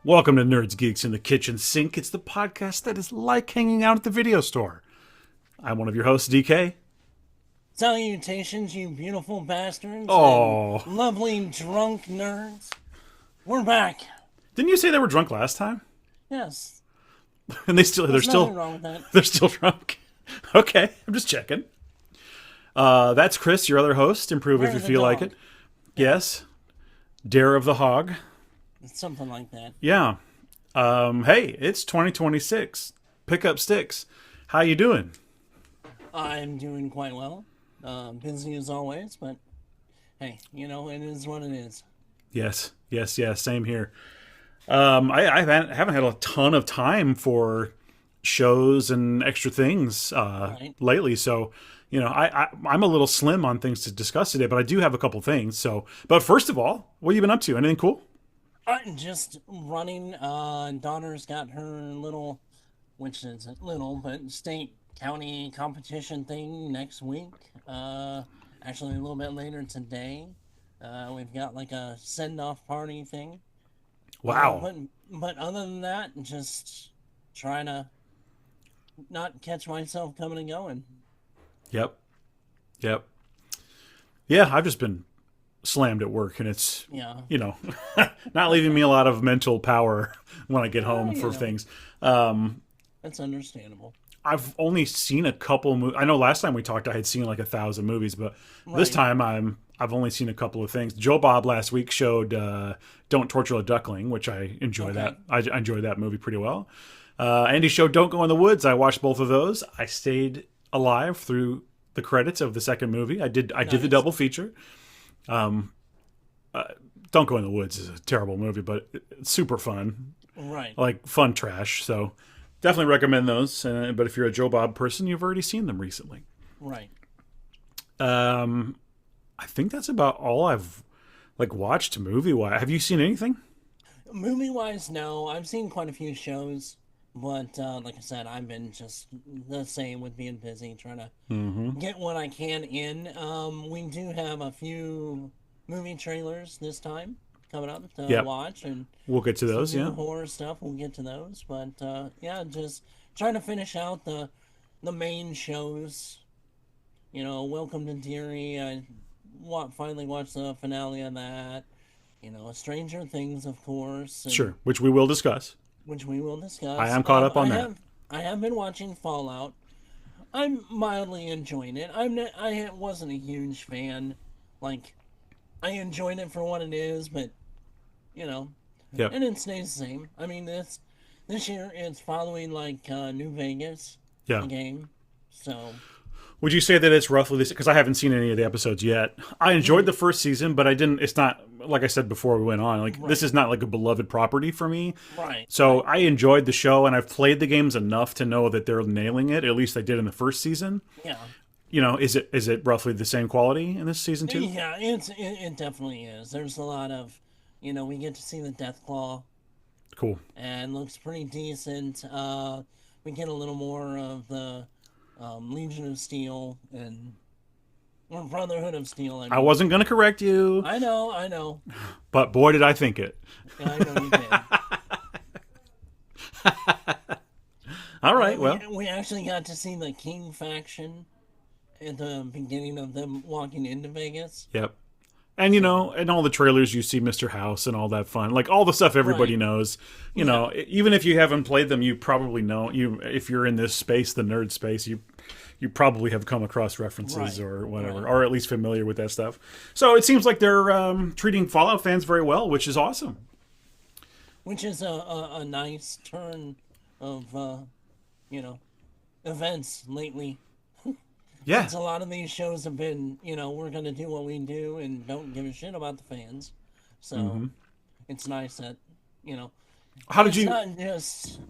Welcome to Nerds, Geeks, in the Kitchen Sink. It's the podcast that is like hanging out at the video store. I'm one of your hosts, DK. Salutations, you beautiful bastards Oh, and lovely drunk nerds. We're back. didn't you say they were drunk last time? Yes, And they're there's nothing still wrong with that. they're still drunk. Okay, I'm just checking. That's Chris, your other host. Improve if Where's you the feel like dog? it. Yes. Dare of the Hog. It's something like that. Yeah. Hey, it's 2026. Pick up sticks. How you doing? I'm doing quite well. Busy as always, but hey, it is what it is. Yes. Same here. I haven't had a ton of time for shows and extra things Right. lately, so I'm a little slim on things to discuss today, but I do have a couple things. So, but first of all, what have you been up to? Anything cool? Just running. Daughter's got her little, which isn't little, but state county competition thing next week. Actually, a little bit later today. We've got like a send-off party thing. Wow. But other than that, just trying to not catch myself coming and going. Yep. Yeah, I've just been slammed at work, and it's Yeah. not leaving me a lot of mental power when I get home Well, for you know. things. That's understandable. I've only seen a couple movies. I know last time we talked, I had seen like 1,000 movies, but this Right. time I've only seen a couple of things. Joe Bob last week showed "Don't Torture a Duckling," which I enjoy. Okay. That I enjoyed that movie pretty well. Andy showed "Don't Go in the Woods." I watched both of those. I stayed alive through the credits of the second movie. I did the Nice. double feature. "Don't Go in the Woods" is a terrible movie, but it's super fun, Right. like fun trash. So definitely recommend those. But if you're a Joe Bob person, you've already seen them recently. Right. I think that's about all I've watched movie wise. Have you seen anything? Movie wise, no. I've seen quite a few shows, but like I said, I've been just the same with being busy, trying to get what I can in. We do have a few movie trailers this time coming up to Yep. watch, and We'll get to those. some new Yeah. horror stuff. We'll get to those, but yeah, just trying to finish out the main shows. Welcome to Deary. I finally watched the finale of that. Stranger Things, of course, and, Sure. Which we will discuss. which we will discuss. I am caught up on that. I have been watching Fallout. I'm mildly enjoying it. I wasn't a huge fan. Like, I enjoyed it for what it is, but you know, Yep. and it stays the same. I mean, this year it's following like New Vegas, Yeah. the game. So Would you say that it's roughly this? Because I haven't seen any of the episodes yet. I enjoyed the first season, but I didn't. It's not like I said before we went on. Like this is not like a beloved property for me. right, So I enjoyed the show, and I've played the games enough to know that they're nailing it. At least they did in the first season. yeah, Is it roughly the same quality in this season too? yeah. It definitely is. There's a lot of, we get to see the Death Claw, Cool. and looks pretty decent. We get a little more of the Legion of Steel or Brotherhood of Steel. I wasn't going to correct you, I know. but boy, did I think it. Yeah, I know you did. All right. Well, we actually got to see the King faction at the beginning of them walking into Vegas. yep. And in all the trailers you see Mr. House and all that fun, like all the stuff everybody Right. knows. Even if you haven't played them, you probably know. If you're in this space, the nerd space, you probably have come across references Right. or whatever, Right. or at least familiar with that stuff. So it seems like they're treating Fallout fans very well, which is awesome. Which is a nice turn of, events lately. Yeah, Since a lot of these shows have been, we're going to do what we do and don't give a shit about the fans. So it's nice that, how did it's you? not just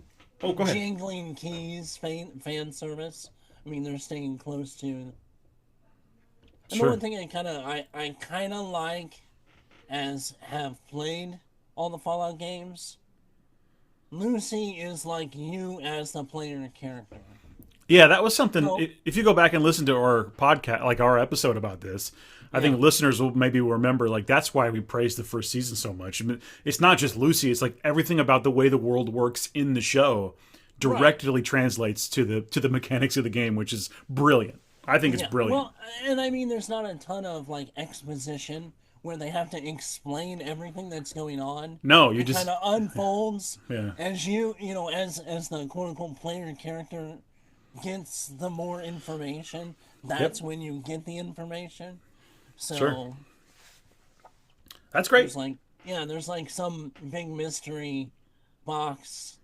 Oh, go ahead. jangling keys fan service. I mean, they're staying close to. And the Sure. one thing I kind of like, as have played all the Fallout games, Lucy is like you as the player character. Yeah, that was something. So, If you go back and listen to our podcast, like our episode about this, I think listeners will maybe remember, like, that's why we praised the first season so much. I mean, it's not just Lucy; it's like everything about the way the world works in the show directly translates to the mechanics of the game, which is brilliant. I think it's brilliant. Well, and I mean, there's not a ton of like exposition where they have to explain everything that's going on. No, you it just kind of unfolds yeah. as as the quote unquote player character gets the more information. That's when you get the information. So Sure. That's great. there's like some big mystery box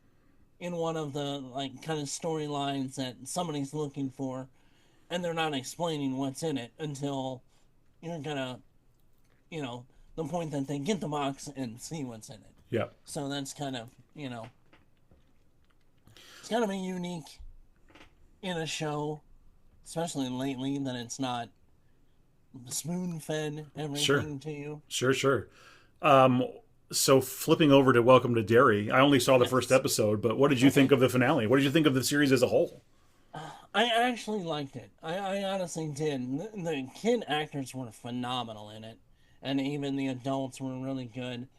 in one of the like kind of storylines that somebody's looking for, and they're not explaining what's in it until you're gonna, the point that they get the box and see what's in it. Yeah. So that's kind of, it's kind of a unique in a show, especially lately, that it's not spoon-fed everything to you. Sure. So flipping over to Welcome to Derry, I only saw the first episode, but what did you think of the finale? What did you think of the series as a whole? I actually liked it. I honestly did. The kid actors were phenomenal in it, and even the adults were really good.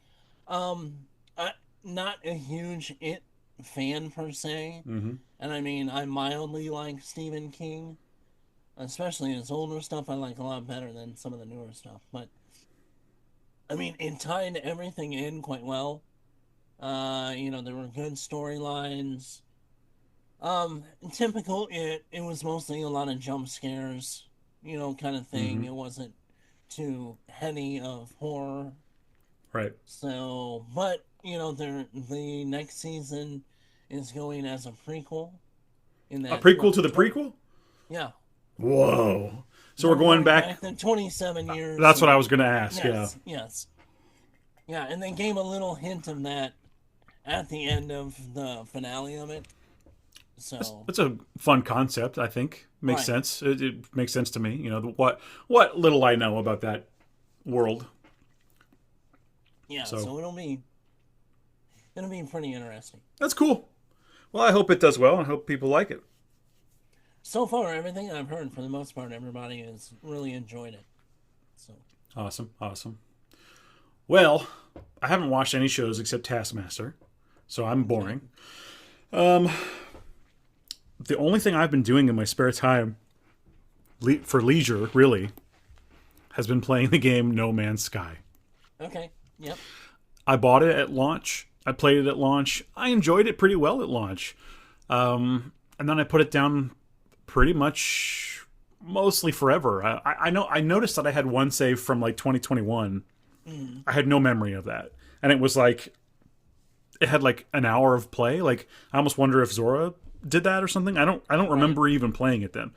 Not a huge It fan per se, and I mean, I mildly like Stephen King, especially his older stuff. I like a lot better than some of the newer stuff, but I mean, it tied everything in quite well. There were good storylines. Typical it was mostly a lot of jump scares, kind of thing. It wasn't too heady of horror. Right. So, but, the next season is going as a prequel. A prequel to the prequel? Yeah. Whoa. So we're going back 27 years. That's what I was going to ask, Yes. Yeah, and they gave a little hint of that at the end of the finale of it. So it's a fun concept, I think. Makes sense. It makes sense to me. What little I know about that world. Yeah, so it'll be pretty interesting. That's cool. Well, I hope it does well. I hope people like it. So far, everything I've heard, for the most part, everybody has really enjoyed it. So awesome. Well, I haven't watched any shows except Taskmaster, so I'm boring. The only thing I've been doing in my spare time, for leisure, really, has been playing the game No Man's Sky. Okay. Yep. I bought it at launch. I played it at launch. I enjoyed it pretty well at launch. And then I put it down pretty much mostly forever. I noticed that I had one save from like 2021. I had no memory of that. And it was like, it had like an hour of play. Like, I almost wonder if Zora did that or something. I don't remember even playing it then.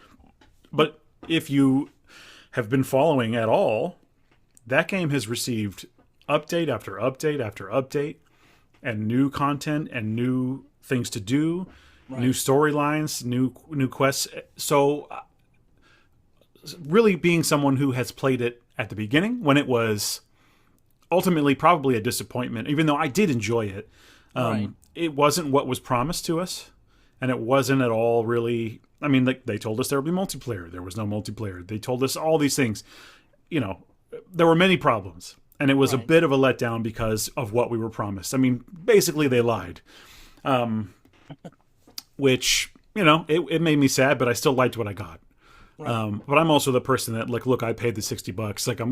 But if you have been following at all, that game has received update after update after update, and new content and new things to do, new storylines, new quests. So really being someone who has played it at the beginning when it was ultimately probably a disappointment, even though I did enjoy it. It wasn't what was promised to us, and it wasn't at all really. I mean, they told us there would be multiplayer. There was no multiplayer. They told us all these things. There were many problems, and it was a bit of a letdown because of what we were promised. I mean, basically they lied, which, it made me sad, but I still liked what I got. But I'm also the person that, like, look, I paid the $60. Like, I'm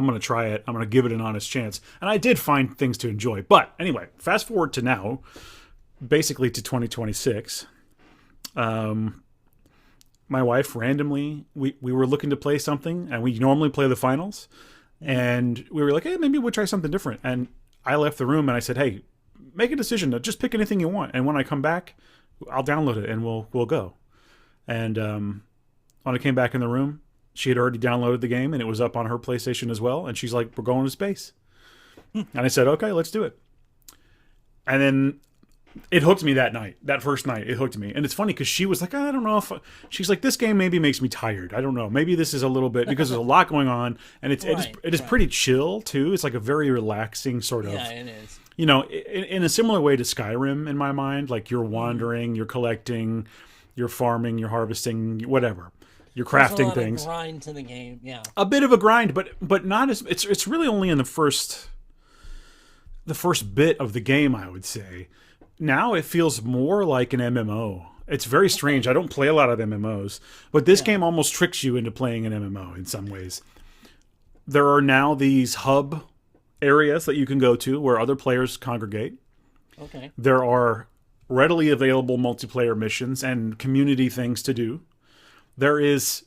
gonna try it. I'm gonna give it an honest chance, and I did find things to enjoy. But anyway, fast forward to now, basically to 2026. My wife randomly, we were looking to play something, and we normally play the finals, and we were like, hey, maybe we'll try something different. And I left the room and I said, hey, make a decision. Just pick anything you want, and when I come back, I'll download it and we'll go. And when I came back in the room, she had already downloaded the game, and it was up on her PlayStation as well. And she's like, we're going to space. And I said, okay, let's do it. And then it hooked me that first night. It hooked me. And it's funny because she was like, I don't know if... She's like, this game maybe makes me tired. I don't know. Maybe this is a little bit... Because there's a lot going on. And it is pretty chill, too. It's like a very relaxing sort of... Yeah, it is. In a similar way to Skyrim, in my mind. Like, you're wandering, you're collecting... You're farming, you're harvesting, whatever. You're There's a crafting lot things. of grind to the game, yeah. A bit of a grind, but not as it's really only in the first bit of the game, I would say. Now it feels more like an MMO. It's very strange. I don't play a lot of MMOs, but this game almost tricks you into playing an MMO in some ways. There are now these hub areas that you can go to where other players congregate. Okay. There are readily available multiplayer missions and community things to do. There is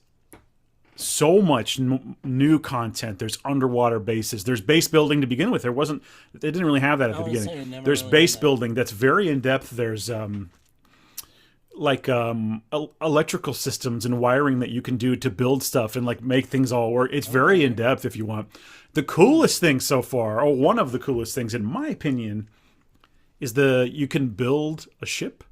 so much new content. There's underwater bases. There's base building to begin with. They didn't really have that at the beginning. There's really base building that's very in depth. There's electrical systems and wiring that you can do to build stuff and like make things all work. It's very in depth if you want. The coolest thing so far, or one of the coolest things in my opinion, is you can build a ship.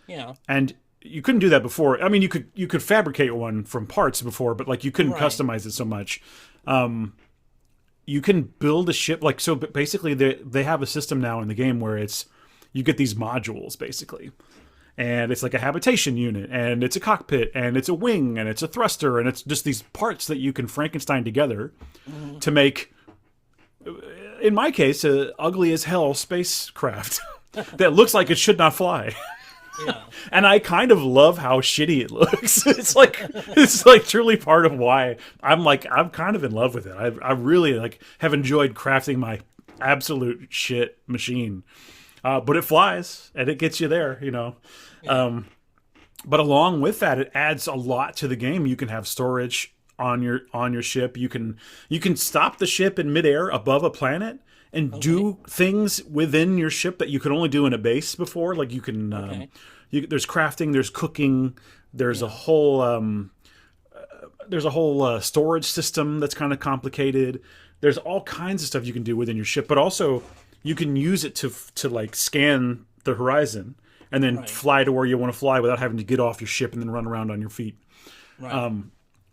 Yeah. And you couldn't do that before. I mean, you could fabricate one from parts before, but like you couldn't customize it so much. You can build a ship so basically they have a system now in the game where you get these modules basically. And it's like a habitation unit, and it's a cockpit, and it's a wing, and it's a thruster, and it's just these parts that you can Frankenstein together to make, in my case, a ugly as hell spacecraft that looks like it should not fly. Yeah. And I kind of love how shitty it looks. It's like truly part of why I'm kind of in love with it. I really have enjoyed crafting my absolute shit machine. But it flies and it gets you there, Yeah. But along with that, it adds a lot to the game. You can have storage on your ship. You can stop the ship in midair above a planet and do things within your ship that you could only do in a base before. Like you can, there's crafting, there's cooking, there's a whole storage system that's kind of complicated. There's all kinds of stuff you can do within your ship, but also you can use it to like scan the horizon and then fly to where you want to fly without having to get off your ship and then run around on your feet. Right.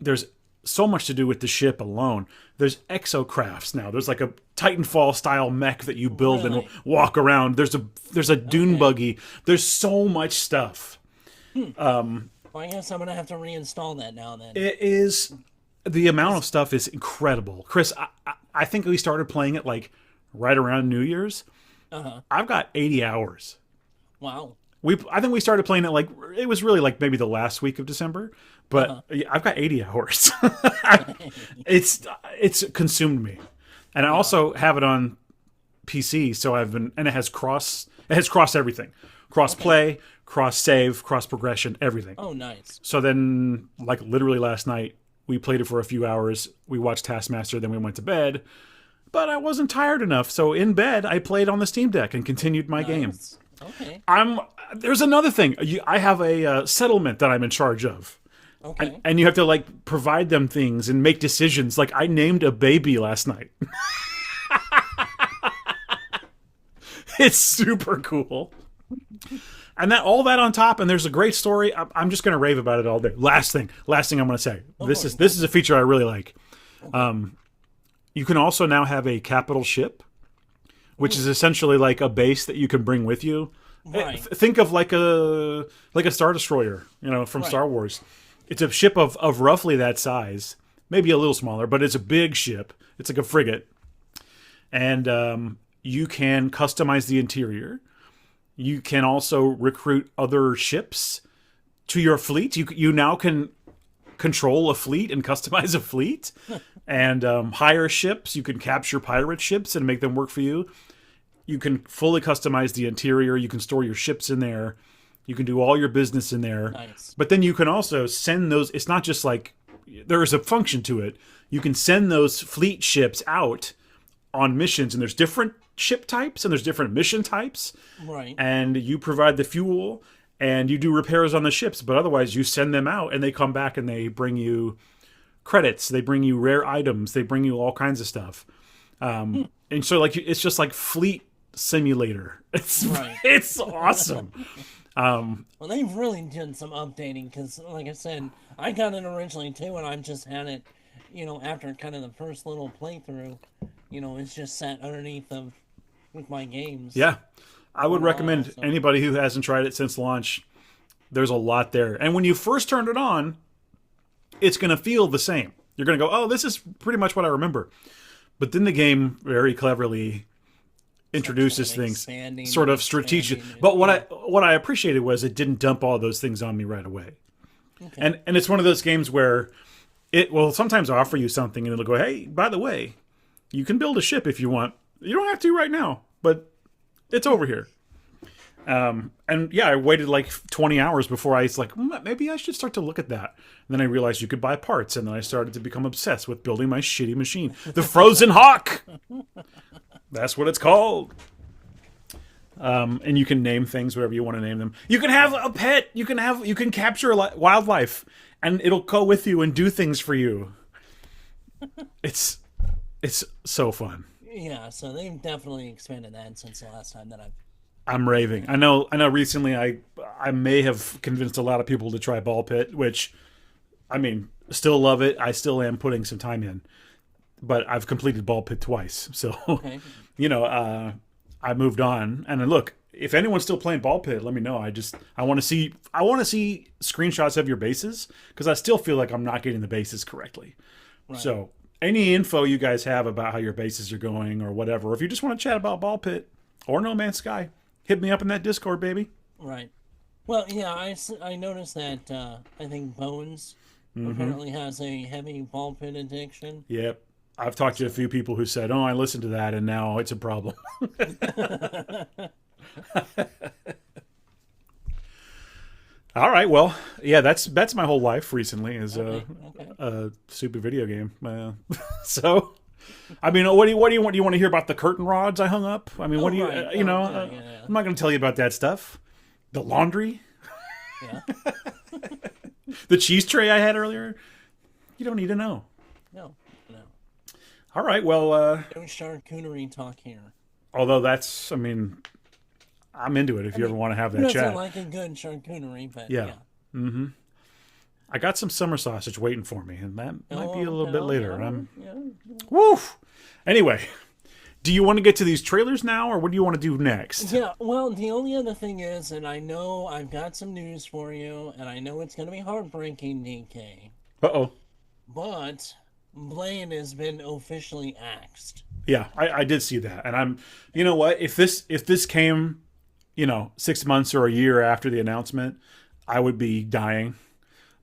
There's so much to do with the ship alone. There's exocrafts now. There's like a Titanfall style mech that you build and walk around. There's a dune buggy. There's so much stuff. Well, I guess I'm gonna have to reinstall that now. Then it is the amount of stuff is incredible, Chris. I think we started playing it like right around New Year's. I've got 80 hours. Wow. I think we started playing it like it was really like maybe the last week of December, but I've got 80 hours. It's consumed me, and I also have it on PC. So and it has cross everything, cross play, cross save, cross progression, everything. Oh, nice. So then, like literally last night, we played it for a few hours. We watched Taskmaster, then we went to bed. But I wasn't tired enough, so in bed I played on the Steam Deck and continued my game. Okay. There's another thing. I have a settlement that I'm in charge of. Okay. And you have to like provide them things and make decisions. Like I named a baby last night. It's super cool. And all that on top, and there's a great story. I'm just going to rave about it all day. Last thing I'm going to say. This is a feature I really like. You can also now have a capital ship, which is essentially like a base that you can bring with you. Right. Think of like a Star Destroyer, from Star Wars. It's a ship of roughly that size, maybe a little smaller, but it's a big ship. It's like a frigate, and you can customize the interior. You can also recruit other ships to your fleet. You now can control a fleet and customize a fleet and hire ships. You can capture pirate ships and make them work for you. You can fully customize the interior. You can store your ships in there. You can do all your business in there. Nice. But then you can also send those. It's not just like there is a function to it. You can send those fleet ships out on missions, and there's different ship types and there's different mission types. Right. And you provide the fuel and you do repairs on the ships, but otherwise you send them out and they come back and they bring you credits. They bring you rare items. They bring you all kinds of stuff. And so like it's just like fleet simulator. It's awesome. Well, they've really done some updating because, like I said, I got it originally too, and I've just had it, after kind of the first little playthrough, it's just sat underneath with my games. Yeah, I would recommend anybody who hasn't tried it since launch, There's a lot there. And when you first turn it on, it's going to feel the same. You're going to go, oh, this is pretty much what I remember. But then the game very cleverly introduces things sort of strategic. But what I appreciated was it didn't dump all those things on me right away. Okay. And it's one of those games where it will sometimes offer you something and it'll go, hey, by the way, you can build a ship if you want. You don't have to right now, but it's over here. And yeah, I waited like 20 hours before I was like, maybe I should start to look at that. And then I realized you could buy parts, and then I started to become obsessed with building my shitty machine. The Frozen Hawk! That's what it's called. And you can name things whatever you want to name them. You can have a pet. You can capture wildlife, and it'll go with you and do things for you. It's so fun. Yeah, so they've definitely expanded that since the last time that I'm raving. I know. Recently, I may have convinced a lot of people to try Ball Pit, which, I mean, still love it. I still am putting some time in, but I've completed Ball Pit twice. So, okay. I moved on. And look, if anyone's still playing Ball Pit, let me know. I want to see screenshots of your bases because I still feel like I'm not getting the bases correctly. Right. So, any info you guys have about how your bases are going or whatever, or if you just want to chat about Ball Pit or No Man's Sky, hit me up in that Discord, baby. Right. Well, yeah, I noticed that I think Bones apparently has a heavy Ball Pit addiction. Yep. I've talked to a few people who said, oh, I listened to that, and now it's a problem. All right, well, yeah, that's my whole life recently is a stupid video game. So... I mean, what do you want? Do you want to hear about the curtain rods I hung up? I mean, what do you, yeah. I'm not going to tell you about that stuff. The laundry? Yeah. The cheese tray I had earlier? You don't need to know. No. All right, well. No charcuterie talk here. Although that's, I mean, I'm into it if you ever want to have that chat. I like a good charcuterie, but yeah. Mm-hmm. I got some summer sausage waiting for me, and that might be a little bit later. Woof! Anyway, do you want to get to these trailers now, or what do you want to do next? Yeah, well, the only other thing is, and I know I've got some news for you, and I know it's going to be heartbreaking, DK. Uh-oh. But Blaine has been officially axed. Yeah, I did see that, and I'm, you know what? If this came, 6 months or a year after the announcement, I would be dying.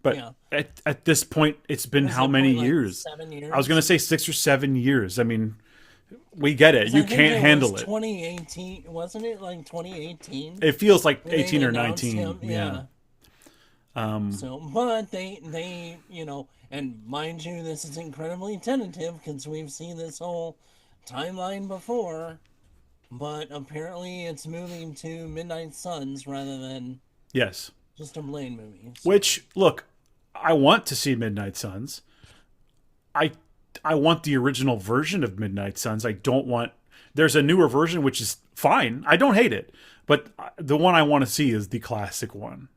But at this point, it's been how many years? 7 years? I was going to say 6 or 7 years. I mean, we get it. You can't handle it. 2018, wasn't it like 2018? It feels like 18 or 19. Yeah. But they, and mind you, this is incredibly tentative because we've seen this whole timeline before. But apparently, it's moving to Midnight Suns rather than just a Blaine movie. So. Which, look. I want to see Midnight Suns. I want the original version of Midnight Suns. I don't want... There's a newer version, which is fine. I don't hate it. But the one I want to see is the classic one.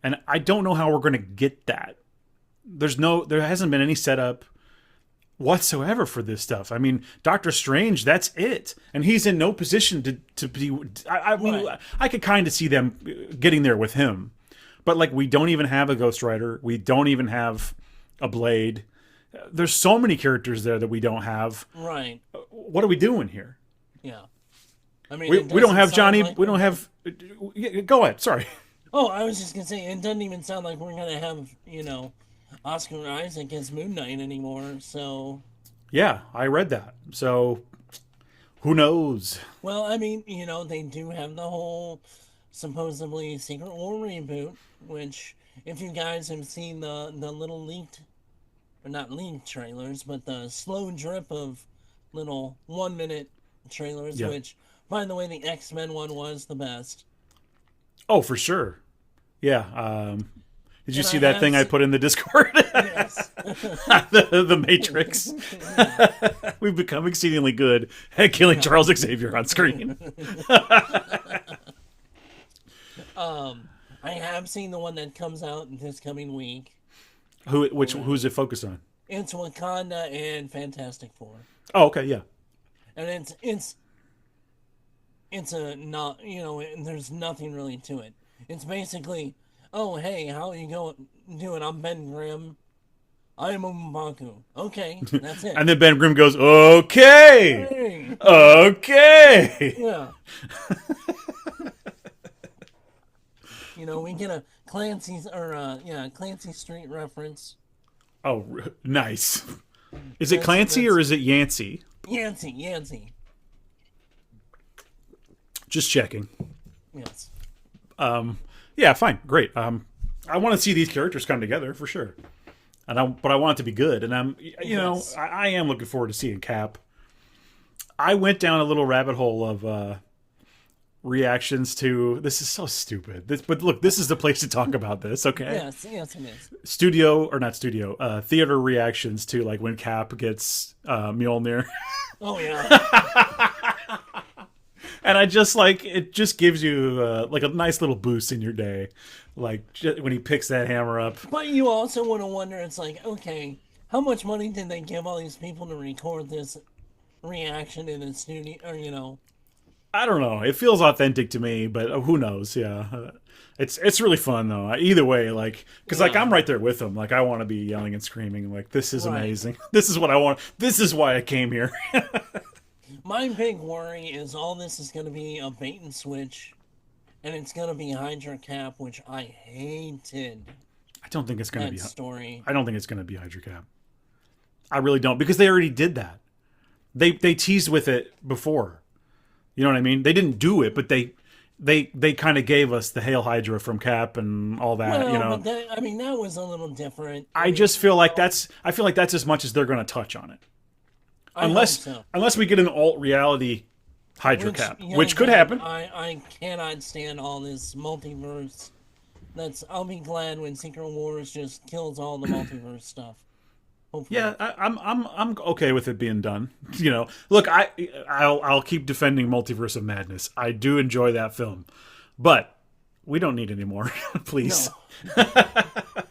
And I don't know how we're going to get that. There hasn't been any setup whatsoever for this stuff. I mean, Doctor Strange, that's it. And he's in no position to be... I mean, I could kind of see them getting there with him. But, like, we don't even have a Ghost Rider. We don't even have a Blade. There's so many characters there that we don't have. Right. What are we doing here? Yeah. I mean, we don't have Johnny. We don't have... Go ahead. Sorry. Oh, I was just going to say, it doesn't even sound like we're going to have, Oscar Isaac as Moon Knight anymore, so... Yeah, I read that. So, who knows? Well, I mean, they do have the whole... supposedly Secret War reboot, which, if you guys have seen the little leaked, or not leaked trailers, but the slow drip of little 1 minute trailers, which, by the way, the X-Men one was the best. Oh, for sure. Yeah. Did you see that thing I put in the Discord? Yes. the Matrix. We've become exceedingly good at killing Charles Xavier on screen. I have seen the one that comes out this coming week. Who's it focused on? It's Wakanda and Fantastic Four. Oh, okay, yeah. And it's a not, there's nothing really to it. It's basically Oh, hey, how you doing? I'm Ben Grimm. I am a M'Baku. Okay, that's it. And then Ben Grimm goes, okay, Hey, okay. yeah. We get a Clancy Street reference. Oh, nice. Is it That's Clancy or that's is it Yancey? Yancey. Just checking. Yes. Yeah, fine, great. I want to see these characters come together for sure, but I want it to be good. And Yes. I am looking forward to seeing Cap. I went down a little rabbit hole of reactions to this is so stupid. But look, this is the place to talk about this. Okay. Yes, it is. Theater reactions to like when Cap gets Mjolnir. Oh yeah. And I just like it just gives you like a nice little boost in your day, like when he picks that hammer up. But you also want to wonder, it's like, okay, how much money did they give all these people to record this reaction in the studio? Or. I don't know. It feels authentic to me, but who knows? Yeah, it's really fun though. Either way, like because like I'm right there with them. Like I want to be yelling and screaming. Like this is amazing. This is what I want. This is why I came here. My big worry is all this is going to be a bait and switch, and it's going to be Hydra Cap, which I hated. I don't think it's going to be story. I don't think it's going to be Hydra Cap. I really don't, because they already did that. They teased with it before. You know what I mean? They didn't do it, but they kind of gave us the Hail Hydra from Cap and all that. Well, but that was a little different. I just feel like that's as much as they're going to touch on it. Unless we get an alt reality Hydra Cap, which could happen. I cannot stand all this multiverse. I'll be glad when Secret Wars just kills all the multiverse stuff. Hopefully. Yeah, I'm okay with it being done. Look, I'll keep defending Multiverse of Madness. I do enjoy that film, but we don't need any more, please. No.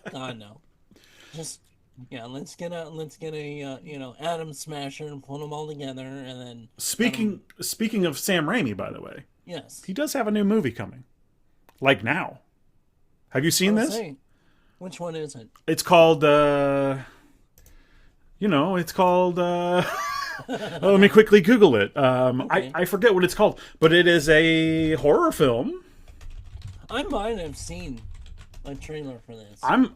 God no. Just. Yeah, let's get a Atom Smasher and put them all together, and then speaking of Sam Raimi, by the way, yes, he does have a new movie coming, like now. Have you seen this? Which one is it? It's called it's called let me quickly Google it. Okay. I forget what it's called, but it is a horror film. I might have seen a trailer for this. I'm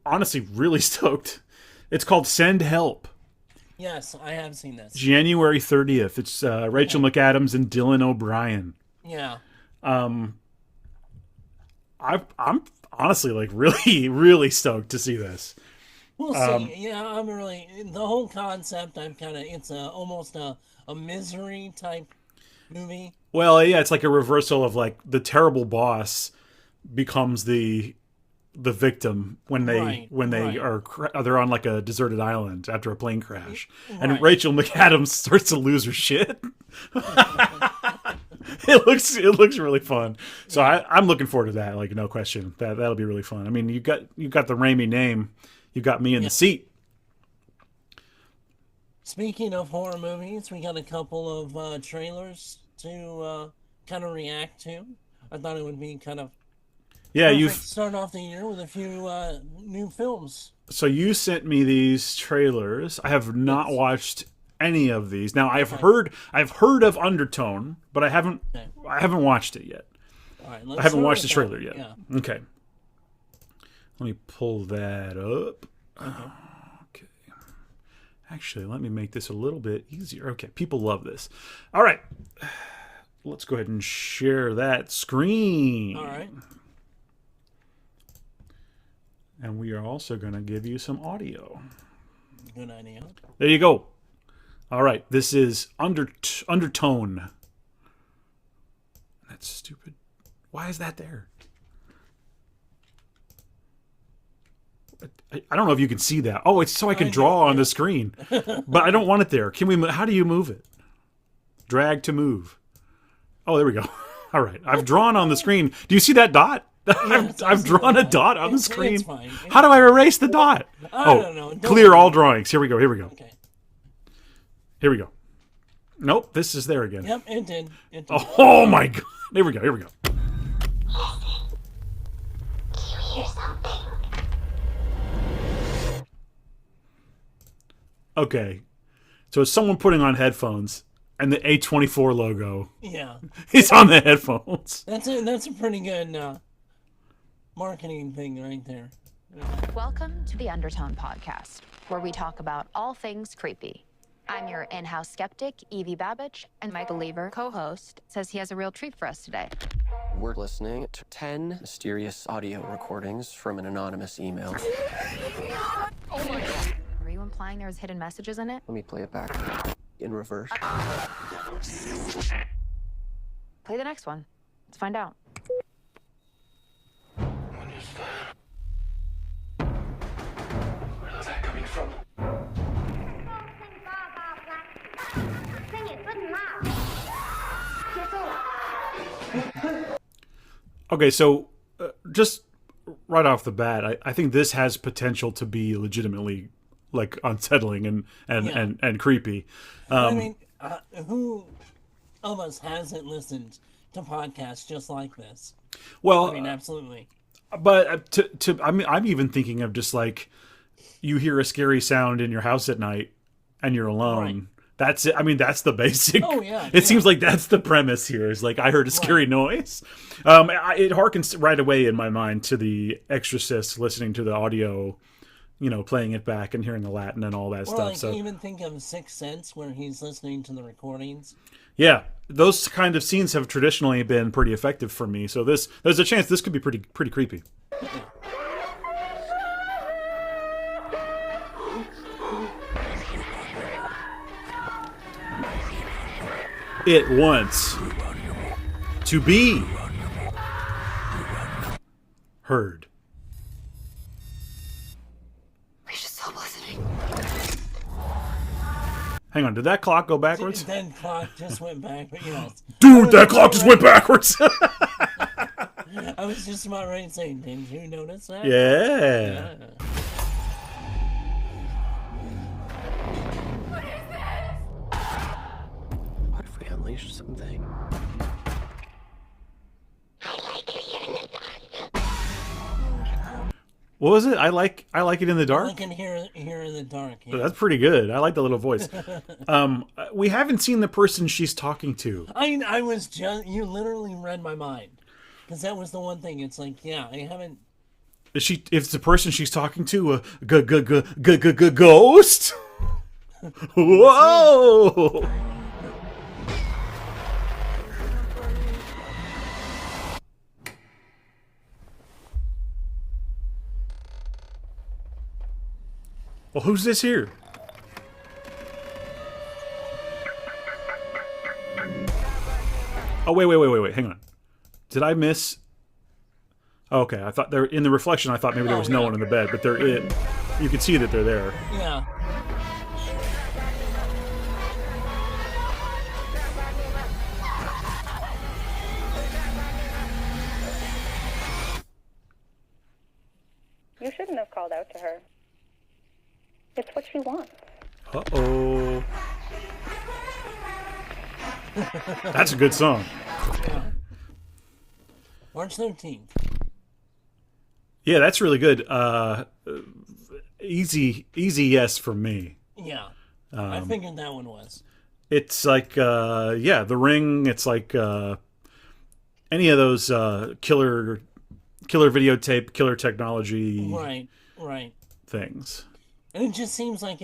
honestly really stoked. It's called Send Help. Yes, I have seen this. January 30th. It's Rachel McAdams and Dylan O'Brien. Yeah. I'm honestly like really really stoked to see this. We'll see. Yeah, I'm really the whole concept. It's almost a Misery type movie. Well, yeah, it's like a reversal of like the terrible boss becomes the victim when they they're on like a deserted island after a plane crash, and Rachel McAdams starts to lose her shit. It looks really fun. So I'm looking forward to that. Like no question, that'll be really fun. I mean, you got the Raimi name, you got me in the seat. Speaking of horror movies, we got a couple of trailers to kind of react to. I thought it would be kind of you start off the year with a few new films. So you sent me these trailers. I have not watched any of these. Now I've heard of Undertone, but I haven't watched it yet. All right, I haven't watched the trailer yet. Yeah. Okay. Let me pull that up. Okay. Actually, let me make this a little bit easier. Okay, people love this. All right. Let's go ahead and share that screen. All right. And we are also going to give you some audio. Good idea. There you go. All right. This is Undertone. That's stupid. Why is that there? I don't know if you can see that. Oh, it's so I can draw on the screen. But I don't want it there. How do you move it? Drag to move. Oh, there we go. All right. I've drawn on the screen. Do you see that dot? I've drawn a dot on the screen. It's fine. How do I erase the dot? I don't know. Clear all drawings. Here we go. Okay. Here we go. Nope, this is there again. Yep, it did. Oh my god. Here we go. hear something. Okay. So it's someone putting on headphones and the A24 logo Yeah. is on the headphones. That's a pretty good marketing thing right there. Welcome to the Undertone Podcast, where we talk about all things creepy. I'm your in-house skeptic, Evie Babbage, and my believer co-host says he has a real treat for us today. We're listening to 10 mysterious audio recordings from an anonymous email. Oh my God. Are you implying there's hidden messages in it? Let me play it back in reverse. Play the next one. Let's find out. What is that? Where is that coming from? Okay, so just right off the bat, I think this has potential to be legitimately like unsettling and creepy. I mean, who of us hasn't listened to podcasts just like this? Well, I mean, absolutely. But I mean, I'm even thinking of just like you hear a scary sound in your house at night and you're alone. Right. That's it. I mean, that's the basic. Oh, yeah, It seems like that's the premise here. Is like I heard a scary noise. It harkens right away in my mind to The Exorcist, listening to the audio, playing it back and hearing the Latin and all that Or stuff. like So even think of Sixth Sense, where he's listening to the recordings. yeah, those kind of scenes have traditionally been pretty effective for me. So there's a chance this could be pretty creepy. It wants to be heard. We should stop listening. Hang on, did that clock go backwards? That clock just went back, but yes. Dude, that clock just went backwards. I was just about ready to say, didn't you notice that? Yeah. What if we unleash something? What was it? I like it in the I dark. can hear in the dark. Yeah. That's pretty good. I like the little voice. We haven't seen the person she's talking to. I was just, you literally read my mind. Because that was the one thing. It's like, yeah, I haven't. Is she? If the person she's talking to a ghost? Whoa! Well, who's this here? Oh, wait. Hang on. Did I miss? Oh, okay, I thought they're in the reflection. I thought maybe there was no one in the bed, but they're in. You can see that they're there. Yeah. You shouldn't have called out to her. It's what she wants. Uh-oh. That's a good song. March 13th. Yeah, that's really good. Easy yes for me. Yeah. I figured that one was. It's like, The Ring. It's like any of those killer videotape, killer technology Right. things. And it just seems like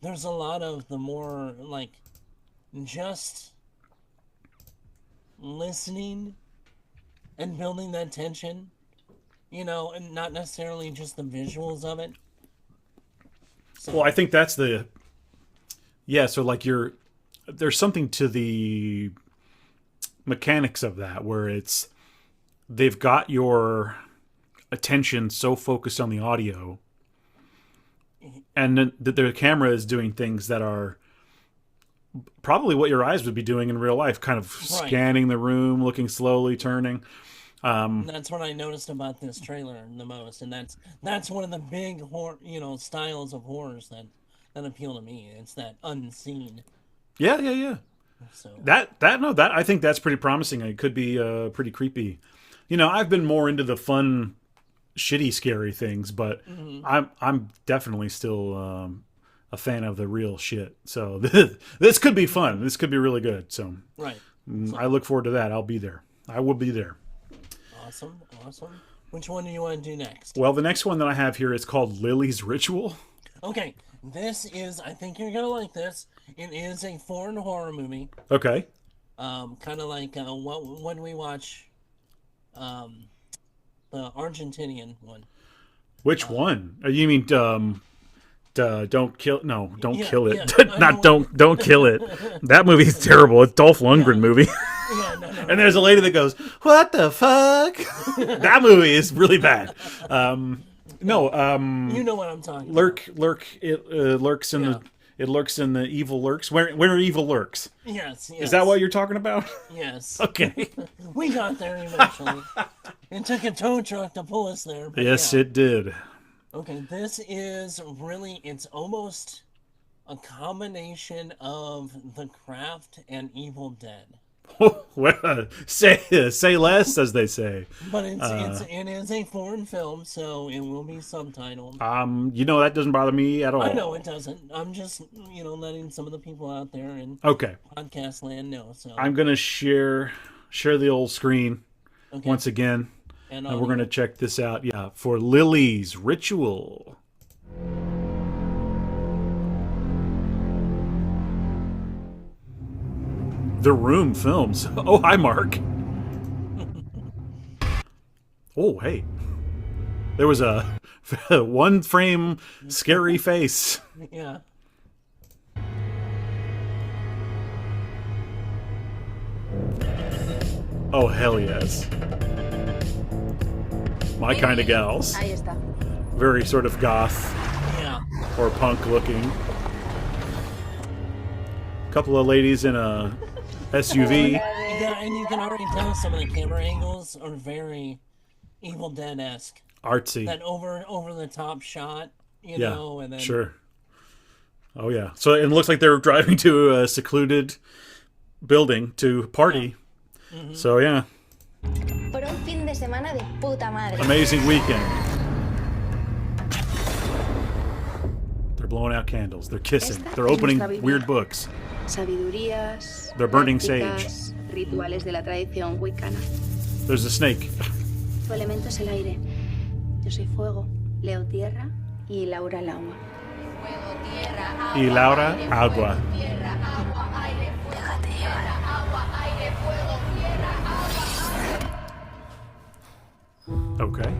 there's a lot of the more, like, just listening and building that tension, and not necessarily just the visuals of it. So, Well, I think that's so like there's something to the mechanics of that where they've got your attention so focused on the audio and then the camera is doing things that are probably what your eyes would be doing in real life, kind of scanning the room, looking slowly, turning. that's what I noticed about this trailer the most, and that's one of the big styles of horrors that appeal to me. It's that unseen. Yeah. So That I think that's pretty promising. It could be pretty creepy. I've been more into the fun shitty scary things, but I'm definitely still a fan of the real shit. So this could be fun. This could be really good. So Right. I look forward to that. I'll be there. I will be there. Awesome. Which one do you want to do next? Well, the next one that I have here is called Lily's Ritual. Okay, this is, I think you're gonna like this. It is a foreign horror movie. Okay. Kind of like when we watch the Argentinian one. Which one? You mean don't kill? No, don't kill it. Yeah, Not don't kill it. That movie is terrible. It's Dolph Lundgren movie. Yeah, no. And there's a lady that goes, "What the fuck?" That movie is really bad. No. You know what I'm talking about. It lurks in the. It lurks in the evil lurks. Where evil lurks. Yes. Is that what you're talking about? Yes. Okay. We got there eventually. It took a tow truck to pull us there. But Yes, yeah. it did. Okay, this is really, it's almost a combination of The Craft and Evil Dead. Well, say less, as they say. But it is a foreign film, so it will be subtitled. That doesn't bother me at all. I know it doesn't. I'm just, letting some of the people out there in Okay. podcast land know. So I'm gonna share the old screen okay. once again, and we're gonna check this out. Yeah, for Lily's Ritual. The Room Films. Oh, hi, Mark. Oh, hey. There was a one frame scary face. Yeah. Oh, hell yes. My kind of gals. Ahí está. Very sort of goth Yeah. or punk looking. Couple of ladies in a SUV. Yeah, and you can already tell some of the camera angles are very Evil Dead-esque. Artsy. That over the top shot, you Yeah, know, and then sure. Oh, yeah. So it looks like they're driving to a secluded building to party. Mm-hmm. So, yeah. Por un fin de semana de puta madre. Amazing weekend. They're blowing out candles. They're kissing. They're opening weird books. Sabidurías. They're burning prácticas, rituales de la tradición wicana. There's a snake. Tu elemento es el aire. Yo soy fuego, Leo tierra y Laura el agua. Y Laura, agua. Déjate llevar. Okay.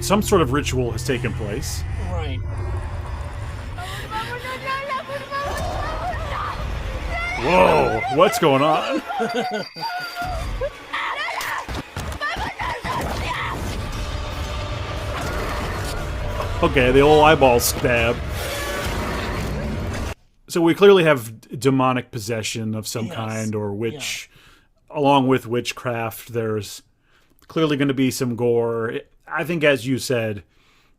Some sort of ritual has taken place. right. Whoa, what's going on? Okay, the old eyeball stab. So we clearly have demonic possession of some Yes. kind, or witch, along with witchcraft. There's clearly going to be some gore. I think, as you said,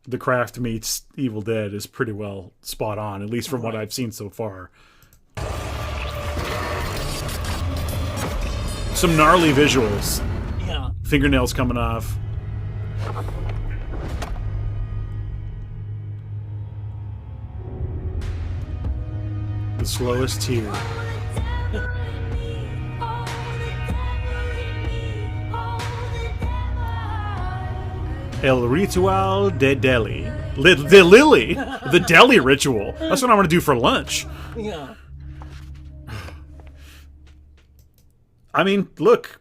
The Craft meets Evil Dead is pretty well spot on, at least from what I've seen so far. Some gnarly visuals. Yeah. Fingernails coming off. The slowest tear. El Ritual de Delhi. The Lily. The Delhi Ritual. That's what I'm going to do for lunch. Yeah. I mean, look,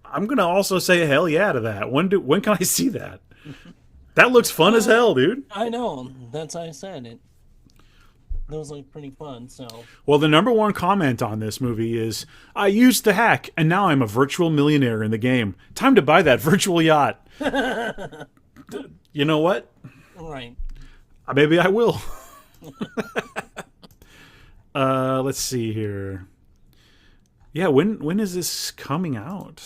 I'm going to also say hell yeah to that. When can I see that? That looks fun as hell, dude. I know. That's how I said it. Those look pretty fun, so. Well, the number one comment on this movie is, I used the hack, and now I'm a virtual millionaire in the game. Time to buy that virtual yacht. You know what? Right. Maybe I will. Let's see here. Yeah, when is this coming out?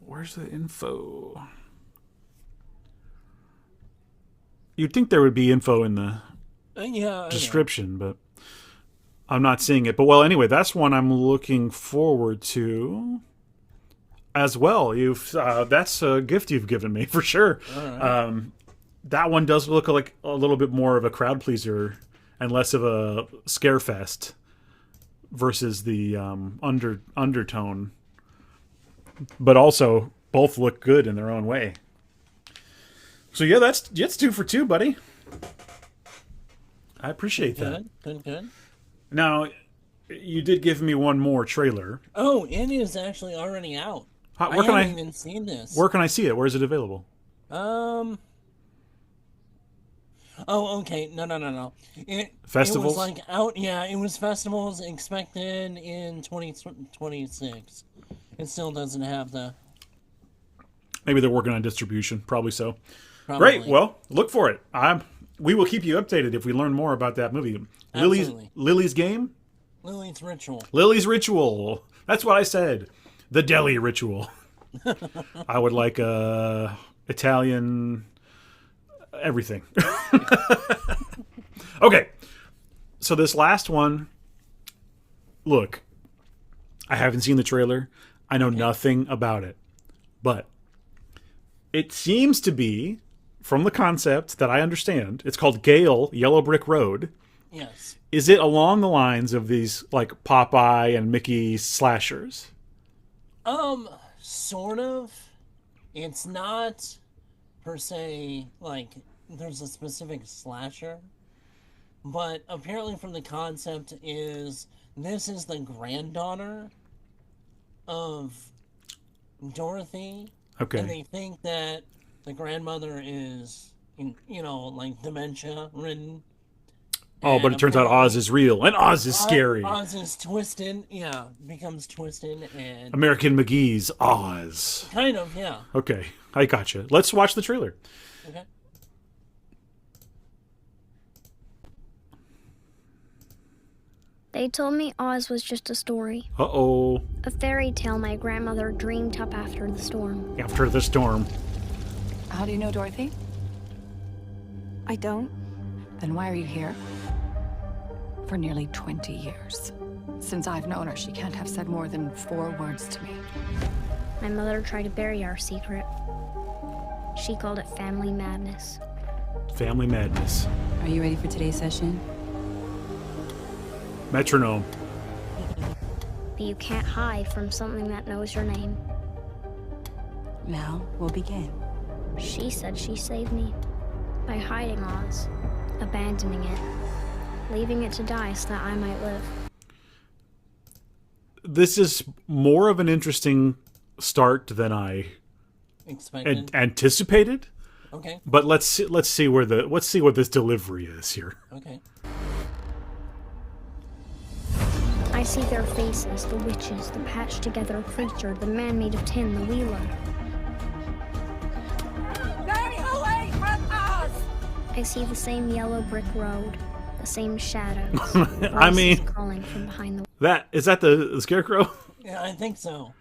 Where's the info? You'd think there would be info in the Yeah. I description, but I'm not seeing it. But well, anyway, that's one I'm looking forward to. as well. You've that's a gift you've given me for sure. Right. That one does look like a little bit more of a crowd pleaser and less of a scare fest versus the undertone. But also, both look good in their own way. So yeah, that's 2 for 2, buddy. I appreciate that. Good. Now, you did give me one more trailer. Oh, it is actually already out. I haven't even seen this. Where can I see it? Where is it available? Oh, okay. No. Festivals? It was like out. Yeah, it was festivals expected in 2026. It still doesn't have the. Maybe they're working on distribution. Probably so. Probably. Great. Well, look for it. We will keep you updated if we learn more about that movie. Absolutely. Lily's Game? Lily's Ritual. Lily's Ritual. That's what I said. The deli ritual. I would like Italian everything. Okay. So this last one, look, I haven't seen the trailer. I know nothing about it. But it seems to be, from the concept that I understand, it's called Gale, Yellow Brick Road. Yes. Is it along the lines of these, like, Popeye and Mickey slashers? Sort of. It's not, per se, like, there's a specific slasher. But apparently from the concept is, this is the granddaughter of Dorothy. Okay. And they think that the grandmother is, like dementia-ridden. Oh, but it turns out Oz is real, and Oz is scary. Oz is twisted, becomes twisted, and... American McGee's Oz. Kind of, yeah. Okay, I gotcha. Let's watch the trailer. Okay. They told me Oz was just a story. Uh-oh. A fairy tale my grandmother dreamed up after the storm. After the storm. How do you know Dorothy? I don't. Then why are you here? For nearly 20 years. Since I've known her, she can't have said more than 4 words to me. My mother tried to bury our secret. She called it family madness. Family madness. Are you ready for today's session? Metronome. But you can't hide from something that knows your name. Now we'll begin. She said she saved me by hiding Oz, abandoning it, leaving it to die so that I might live. This is more of an interesting start than I anticipated. Okay. But let's see what this delivery is here. Okay. I see their faces, the witches, the patched together creature, the man made of tin, the wheeler. Stay away from us! I see the same yellow brick road, the same shadows. I mean, calling from behind the... is that the scarecrow? Yeah, I think so.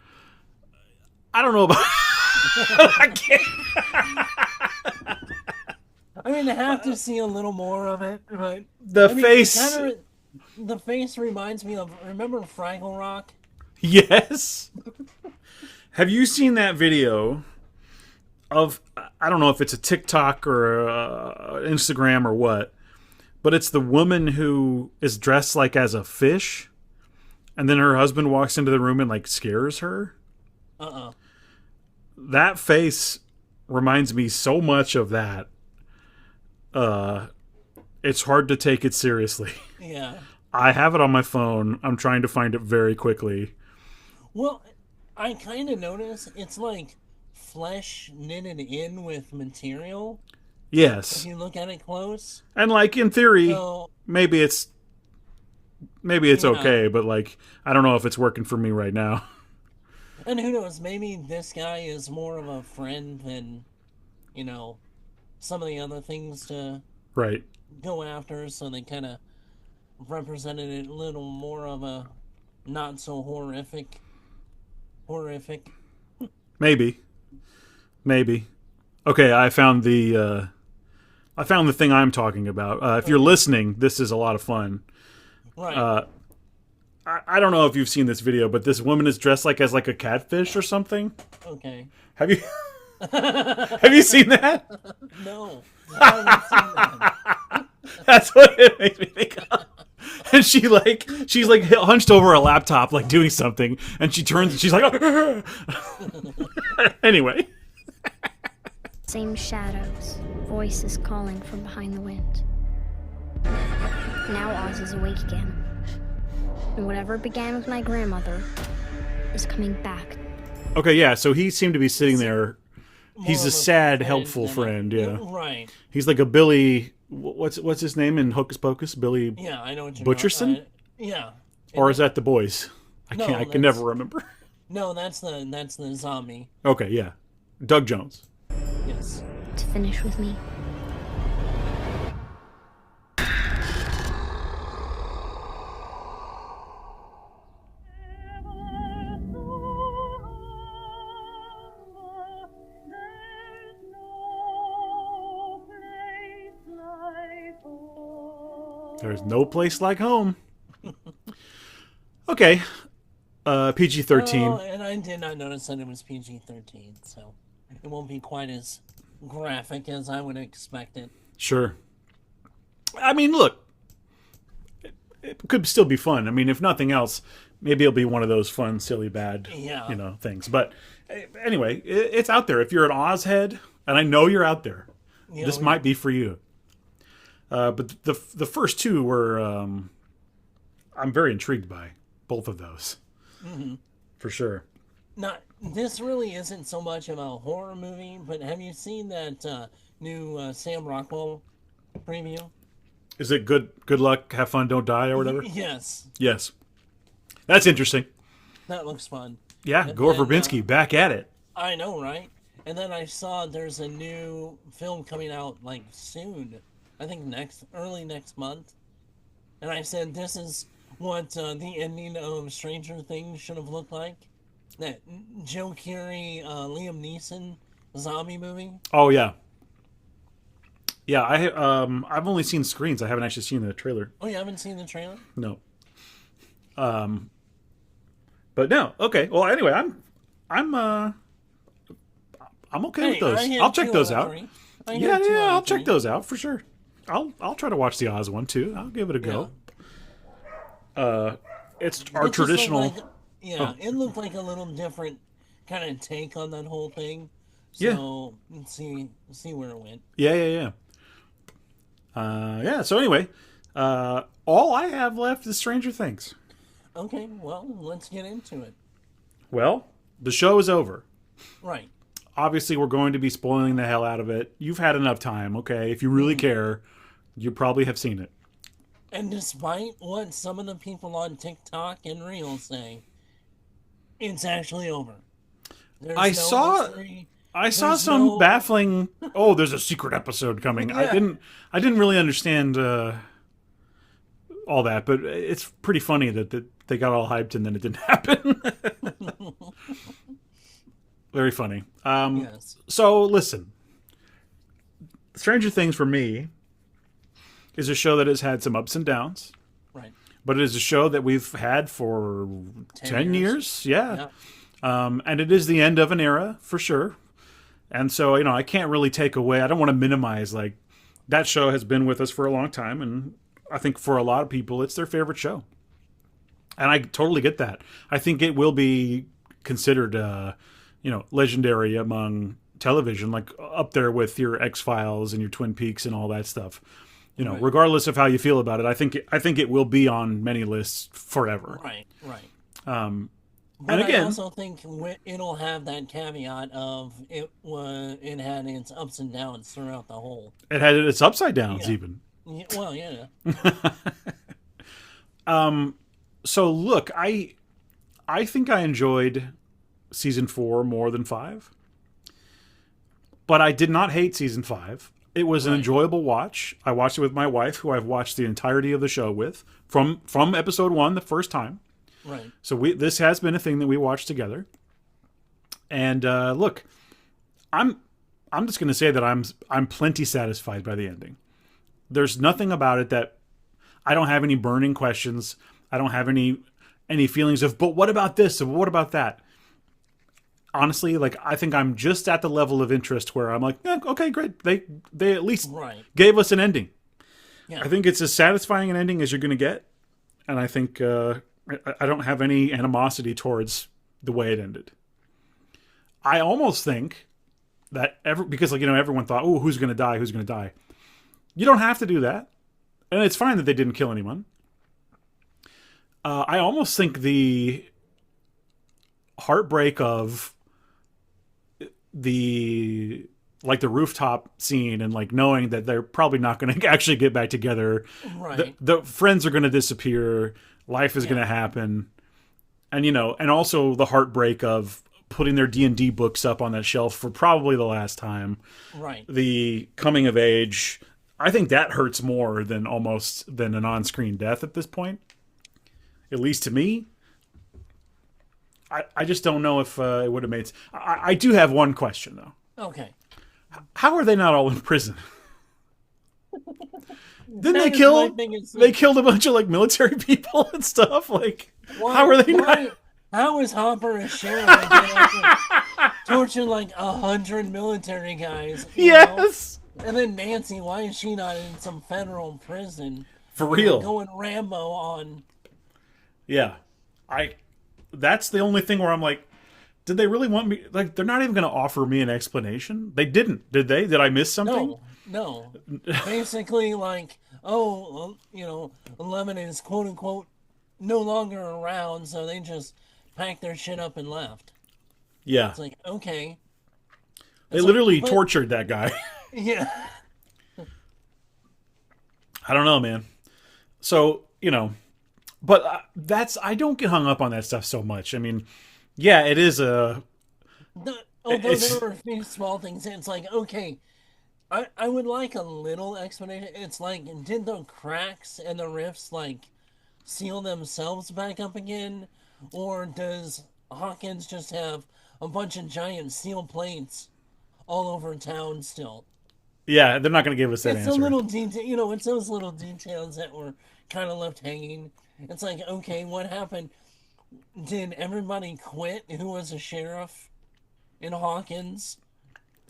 I don't know about. I can't. I mean, I have to see a little more of it, but face. The face reminds me of, remember Fraggle Rock? Yes. Have you seen that video of, I don't know if it's a TikTok or Instagram or what, but it's the woman who is dressed like as a fish, and then her husband walks into the room and like scares her? That face reminds me so much of that. It's hard to take it seriously. Yeah. I have it on my phone. I'm trying to find it very quickly. Well, I kind of notice it's like flesh knitted in with material. Yes. If you look at it close. And like in theory, So, maybe it's okay, but like I don't know if it's working for me right now. And who knows, maybe this guy is more of a friend than, some of the other things to Right. go after, so they kind of represented it a little more of a not so horrific. Maybe. Okay, I found the thing I'm talking about. If you're listening, this is a lot of fun. Right. I don't know if you've seen this video, but this woman is dressed like as like a catfish or something. Okay. Have you have you seen that? No. I haven't seen that. That's what it makes me think of. And she's like hunched over a laptop, like doing something, and she turns and she's like, anyway. Same shadows, voices calling from behind the wind. Now Oz is awake again. And whatever began with my grandmother is coming back. Okay, yeah, so he seemed to be sitting there. He's a sad, helpful friend, yeah. Right. He's like a Billy, what's his name in Hocus Pocus? Billy Yeah, I know what you're Butcherson? Yeah. Or is that the boys? I can never remember. No, that's the zombie. Okay, yeah. Doug Jones. Yes. To finish with me. There's no place like home. Okay. PG-13. Oh, and I did not notice that it was PG-13, so it won't be quite as graphic as I would expect it. Sure. I mean, look. It could still be fun. I mean, if nothing else, maybe it'll be one of those fun, silly, bad, things. But anyway, it's out there. If you're an Oz head, and I know you're out there, this might be for you. But the first two were, I'm very intrigued by both of those, for sure. Now, this really isn't so much of a horror movie, but have you seen that new Sam Rockwell preview? Is it good luck, have fun, don't die, or whatever? Yes. Yes. That's interesting. That looks fun. Yeah, Gore Verbinski, back at it. I know, right? And then I saw there's a new film coming out, like, soon. I think early next month. And I said, this is what the ending of Stranger Things should have looked like. That Joe Keery, Liam Neeson zombie movie. Oh, yeah. Yeah, I've only seen screens. I haven't actually seen the trailer. Oh, you haven't seen the trailer? No. But no. Okay. Well, anyway, I'm okay with those. I'll check those out. Yeah, I'll check those out for sure. I'll try to watch the Oz one too. I'll give it a go. It's our traditional. It looked like a little different kind of take on that whole thing. So let's see where it went. Yeah. So anyway, all I have left is Stranger Things. Okay, well, let's get into it. Well, the show is over. Right. Obviously, we're going to be spoiling the hell out of it. You've had enough time, okay? If you really care, you probably have seen it. And despite what some of the people on TikTok and Reels say, it's actually over. I saw some baffling. Oh, there's a secret episode coming. Yeah. I didn't really understand all that, but it's pretty funny that they got all hyped and then it didn't happen. Very funny. Yes. So listen, Stranger Things for me is a show that has had some ups and downs. Right. But it is a show that we've had for 10 years. Yeah. And it is the end of an era for sure. And so, I can't really take away, I don't want to minimize, like, that show has been with us for a long time. And I think for a lot of people, it's their favorite show. And I totally get that. I think it will be considered, legendary among television, like up there with your X-Files and your Twin Peaks and all that stuff. Right. Regardless of how you feel about it, I think it will be on many lists forever. Right. And again, I also think it'll have that caveat of it had its ups and downs throughout the whole. It had its upside downs even. Yeah, well, yeah. So look, I think I enjoyed season 4 more than 5, but I did not hate season 5. It was an enjoyable watch. I watched it with my wife, who I've watched the entirety of the show with from episode 1 the first time. Right. So this has been a thing that we watched together. And look, I'm just going to say that I'm plenty satisfied by the ending. There's nothing about it that I don't have any burning questions. I don't have any any feelings of, but what about this? And what about that? Honestly, like, I think I'm just at the level of interest where I'm like, okay, great. They at least gave us an ending. Yeah. I think it's as satisfying an ending as you're going to get. And I think I don't have any animosity towards the way it ended. I almost think that because like, everyone thought, oh, who's going to die? Who's going to die? You don't have to do that. And it's fine that they didn't kill anyone. I almost think the heartbreak of the rooftop scene and like knowing that they're probably not going to actually get back together. Right. The friends are going to disappear. Life is going to happen. And, and also the heartbreak of putting their D&D books up on that shelf for probably the last time. Right. The coming of age. I think that hurts more than an on-screen death at this point. At least to me. I just don't know if it would have made... I do have one question, though. Okay. How are they not all in prison? Didn't they kill... They killed a bunch of, like, military people and stuff? Like, how are they not... How is Hopper a sheriff torturing, like, 100 military guys? Yes! And then Nancy, why is she not in some federal prison? For real. Going Rambo on... Yeah. That's the only thing where I'm like, did they really want me? Like, they're not even going to offer me an explanation. They didn't, did they? Did I miss something? No. Basically, like, Lemon is quote unquote no longer around, so they just packed their shit up and left. Yeah. It's like, okay. They literally tortured that guy. Yeah. I don't know, man. So, but I don't get hung up on that stuff so much. I mean, yeah, it is a... Although there were a few small things, it's like, okay, I would like a little explanation. It's like, did the cracks and the rifts, like, seal themselves back up again? Or does Hawkins just have a bunch of giant steel plates all over town still? Yeah, they're not going to give us that answer. It's a little detail, it's those little details that were kind of left hanging. It's like, okay, what happened? Did everybody quit who was a sheriff in Hawkins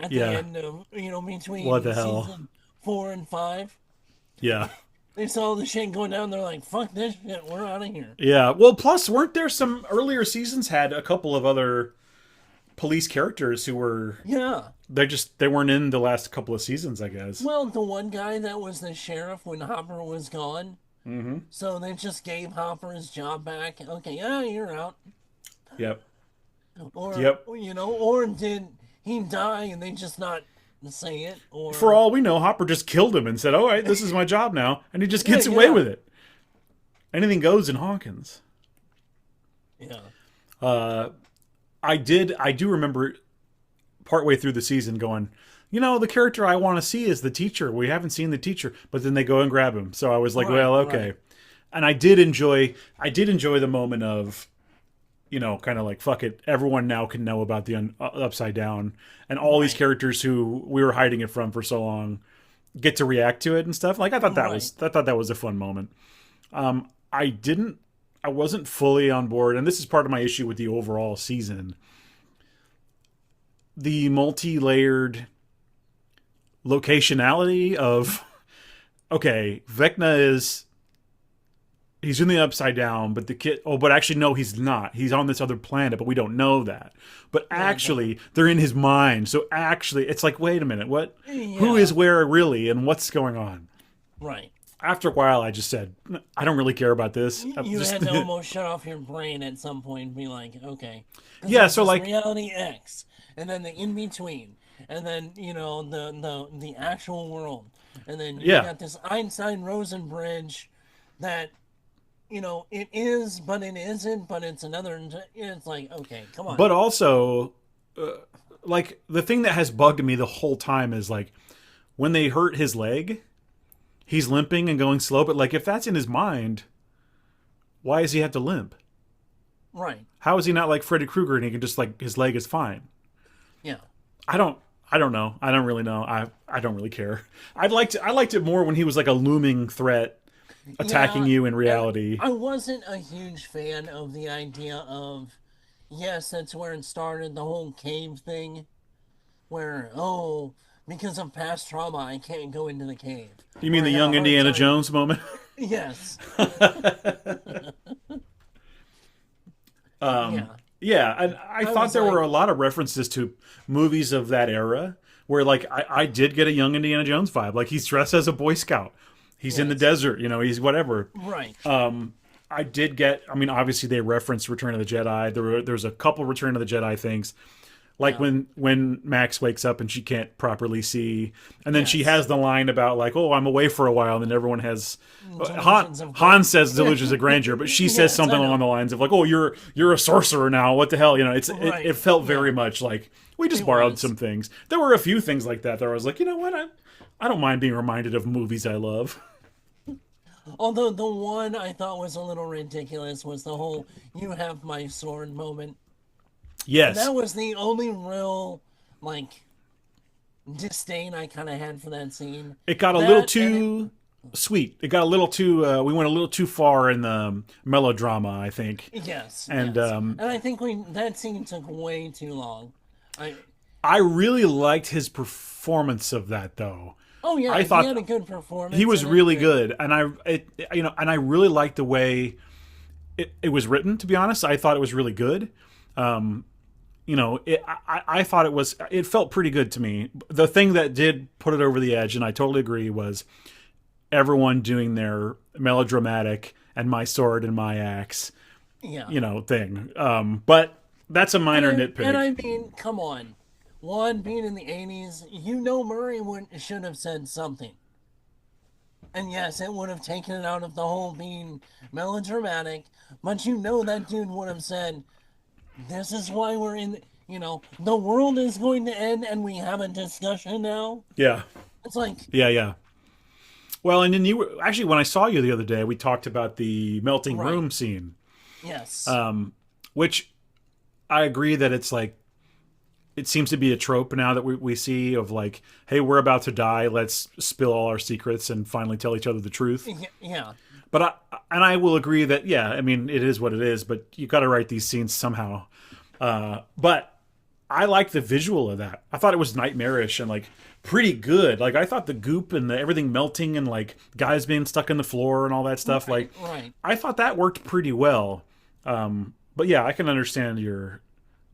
at the end of, between what the hell? season 4 and 5? Yeah. They saw the shit going down, they're like, fuck this shit, we're out of here. Yeah, well, plus, weren't there some earlier seasons had a couple of other police characters who were... Yeah. They weren't in the last couple of seasons, I guess. Well, the one guy that was the sheriff when Hopper was gone... Mm-hmm. So they just gave Hopper his job back. Okay, yeah, you're out. Yep. Or did he die and they just not say it? Or for all we know, Hopper just killed him and said, "All right, this is my job now," and he just gets away with it. Anything goes in Hawkins. Yeah. I do remember partway through the season going, the character I want to see is the teacher. We haven't seen the teacher, but then they go and grab him. So I was like, well, okay. Right. And I did enjoy the moment of, kind of like, fuck it. Everyone now can know about the Upside Down, and all these characters who we were hiding it from for so long get to react to it and stuff. Like, I thought that was a fun moment. I wasn't fully on board, and this is part of my issue with the overall season. The multi-layered locationality of, okay, Vecna he's in the Upside Down, but the kid, but actually no, he's not. He's on this other planet, but we don't know that. But actually, they're in his mind. So actually, it's like, wait a minute, what? Yeah. Who is where really, and what's going on? Right. After a while, I just said, I don't really care about this. You had to almost shut off your brain at some point and be like, okay. Yeah, so like... reality X, and then the in-between, and then, the actual world. And then you got this Einstein-Rosen bridge that, it is, but it isn't, but it's another... It's like, okay, come on. But also, like, the thing that has bugged me the whole time is, like, when they hurt his leg... He's limping and going slow, but like if that's in his mind, why does he have to limp? Right. How is he not like Freddy Krueger and he can just like his leg is fine? Yeah. I don't know. I don't really know. I don't really care. I liked it more when he was like a looming threat attacking you in reality. I wasn't a huge fan of the idea of, yes, that's where it started, the whole cave thing, where, because of past trauma, I can't go into the cave. You mean the young Indiana Jones moment? Yes. Yeah, and I thought there were a lot of references to movies of that era where, like, I did get a young Indiana Jones vibe. Like, he's dressed as a Boy Scout. He's in the desert, he's whatever. Right. I did get, obviously they referenced Return of the Jedi. There's a couple Return of the Jedi things. Like when Max wakes up and she can't properly see. And then she has the line about, like, I'm away for a while. And then everyone has... Han says delusions of grandeur, but she says something along the lines of, like, you're a sorcerer now. What the hell? It felt very much like we just borrowed some things. There were a few things like that I was like, you know what? I don't mind being reminded of movies I love. Although the one I thought was a little ridiculous was the whole "you have my sword" moment. Yes. And that was the only real, disdain I kind of had for that scene. It got a little too sweet. It got a little too, we went a little too far in the melodrama, I think. Yes. And and I think that scene took way too long. I really liked his performance of that, though. Oh yeah, I thought he had a good performance. He was really good, and I really liked the way it was written. To be honest, I thought it was really good. I thought it felt pretty good to me. The thing that did put it over the edge, and I totally agree, was everyone doing their melodramatic and my sword and my axe, thing. But that's a minor nitpick. And come on. One, being in the 80s, Murray should have said something. And yes, it would have taken it out of the whole being melodramatic, but that dude would have said, this is why we're in, the world is going to end and we have a discussion now. Yeah. It's like... Yeah. Well, and then actually, when I saw you the other day, we talked about the melting room scene. Yes. Which I agree that it's like, it seems to be a trope now that we see of, like, hey, we're about to die. Let's spill all our secrets and finally tell each other the truth. Yeah. But I will agree that, it is what it is, but you got to write these scenes somehow. But I like the visual of that. I thought it was nightmarish and, like, pretty good. Like, I thought the goop and everything melting and, like, guys being stuck in the floor and all that stuff. Right. I thought that worked pretty well. But yeah, I can understand your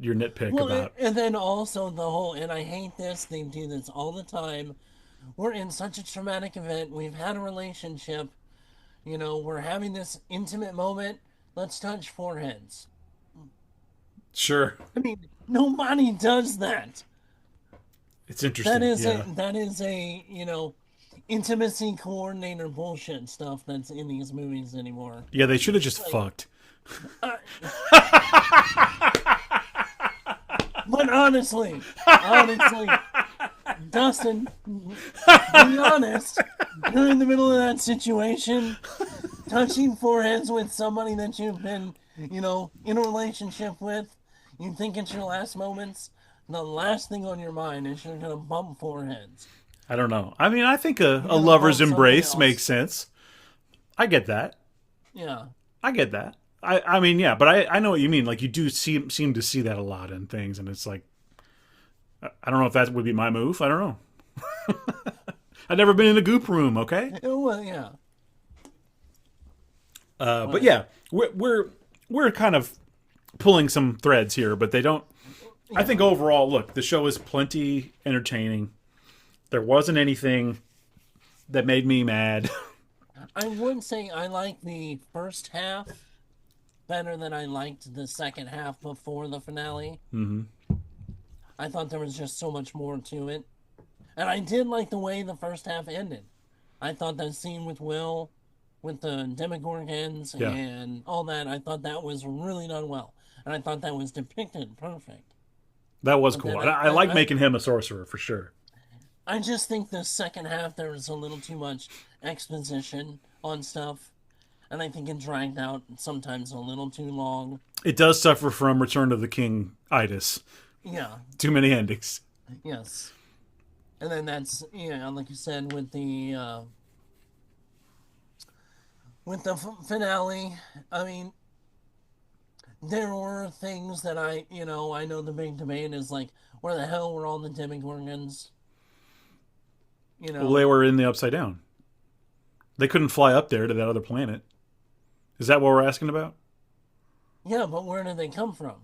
nitpick about. And then also the whole, and I hate this, they do this all the time. We're in such a traumatic event. We've had a relationship. We're having this intimate moment. Let's touch foreheads. Sure. Nobody does that. It's interesting. That is a intimacy coordinator bullshit stuff that's in these movies anymore. Yeah, they should have just fucked. But honestly, Dustin, be honest, you're in the middle of that situation, touching foreheads with somebody that you've been, in a relationship with, you think it's your last moments, the last thing on your mind is you're going to bump foreheads. I don't know. I think a lover's embrace makes sense. I get that. Yeah. I get that. Yeah, but I know what you mean. Like, you do seem to see that a lot in things, and it's like, I don't know if that would be my move. I don't know. I've never been in a goop room, okay? Well, yeah. But yeah, we're kind of pulling some threads here, but they don't. I think overall, look, the show is plenty entertaining. There wasn't anything that made me mad. I would say I like the first half better than I liked the second half before the finale. Mm-hmm. I thought there was just so much more to it. And I did like the way the first half ended. I thought that scene with Will, with the Demogorgons and all that, I thought that was really done well. And I thought that was depicted perfect. That was cool. I like making him a sorcerer, for sure. I just think the second half there was a little too much exposition on stuff. And I think it dragged out sometimes a little too long. It does suffer from Return of the King-itis. Yeah. Too many endings. Yes. And then that's, like you said, with the with the finale, I mean, there were things that I know the big debate is like, where the hell were all the Demogorgons? Well, they were in the Upside Down. They couldn't fly up there to that other planet. Is that what we're asking about? Yeah, but where did they come from?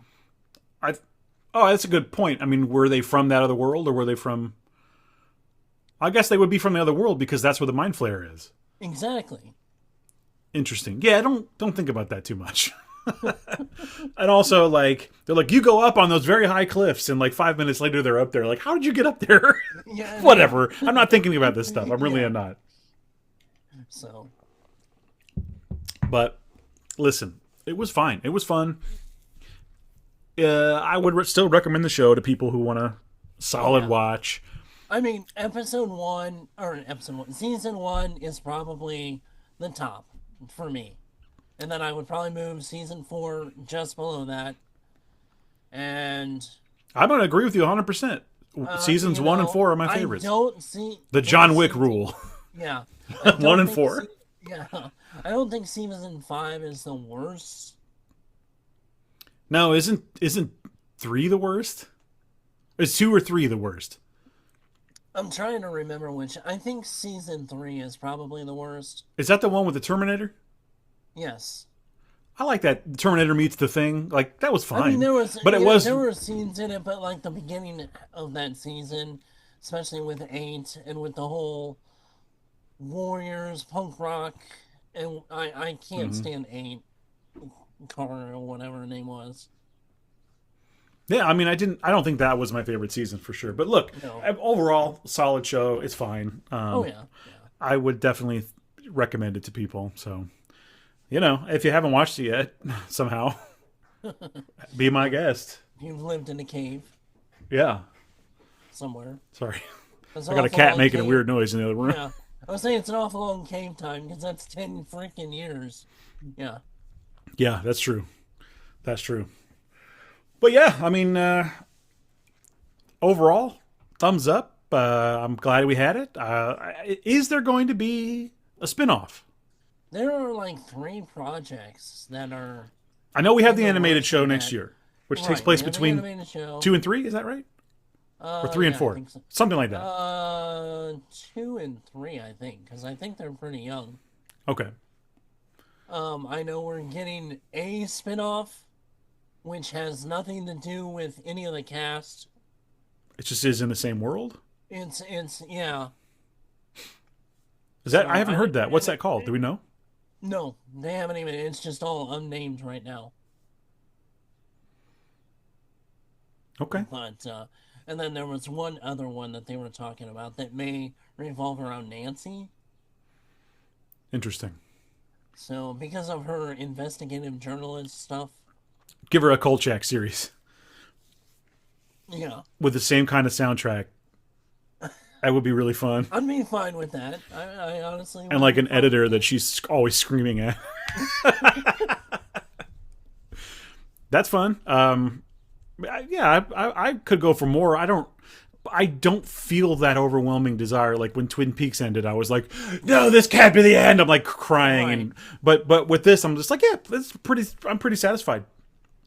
Oh, that's a good point. I mean, were they from that other world, or were they from... I guess they would be from the other world, because that's where the Mind Flayer is. Exactly. Interesting. Yeah, don't think about that too much. And also, like, they're like, you go up on those very high cliffs, and like 5 minutes later they're up there. Like, how did you get up there? Yeah, Whatever. I'm not thinking about this stuff. I really am not. So. But listen, it was fine. It was fun. I would still recommend the show to people who want a solid watch. I mean, season 1 is probably the top for me. And then I would probably move season 4 just below that. And I'm going to agree with you 100%. Seasons 1 and 4 are my favorites. I don't see the John Wick rule. Yeah. 1 and 4. Yeah. I don't think season 5 is the worst. No, isn't 3 the worst? Is 2 or 3 the worst? I'm trying to remember which. I think season 3 is probably the worst. Is that the one with the Terminator? Yes. I like that. Terminator meets the Thing. Like, that was fine. I mean, there were scenes in it, but like the beginning of that season, especially with 8 and with the whole Warriors, punk rock, and I can't stand 8, Carter or whatever her name was. Yeah, I mean, I don't think that was my favorite season for sure. But look, overall, solid show. It's fine. I would definitely recommend it to people. So, if you haven't watched it yet, somehow, be my guest. You've lived in a cave. Yeah. Somewhere. Sorry. I got a cat making a weird noise in the other room. Yeah. I was saying it's an awful long cave time because that's 10 freaking years. Yeah. Yeah, that's true. That's true. But yeah, I mean, overall, thumbs up. I'm glad we had it. Is there going to be a spinoff? There are like 3 projects that are... I know we have the animated show next year, which takes place between 2 and 3, is that right? Or 3 and 4? So. Something like that. 2 and 3, I think, because I think they're pretty young. Okay. I know we're getting a spinoff, which has nothing to do with any of the cast. It just is in the same world? It's yeah. Is that? I haven't heard that. What's that called? Do we know? No, they haven't even. It's just all unnamed right now. Okay. But and then there was one other one that they were talking about that may revolve around Nancy. Interesting. So because of her investigative journalist stuff. Give her a Kolchak series. Yeah. With the same kind of soundtrack. That would be really fun. I'd be fine with that. I honestly... And like an editor that she's always screaming at. That's fun. I could go for more. I don't feel that overwhelming desire. Like when Twin Peaks ended, I was like, no, this can't be the end. I'm like crying. Right. But with this, I'm just like, yeah, I'm pretty satisfied.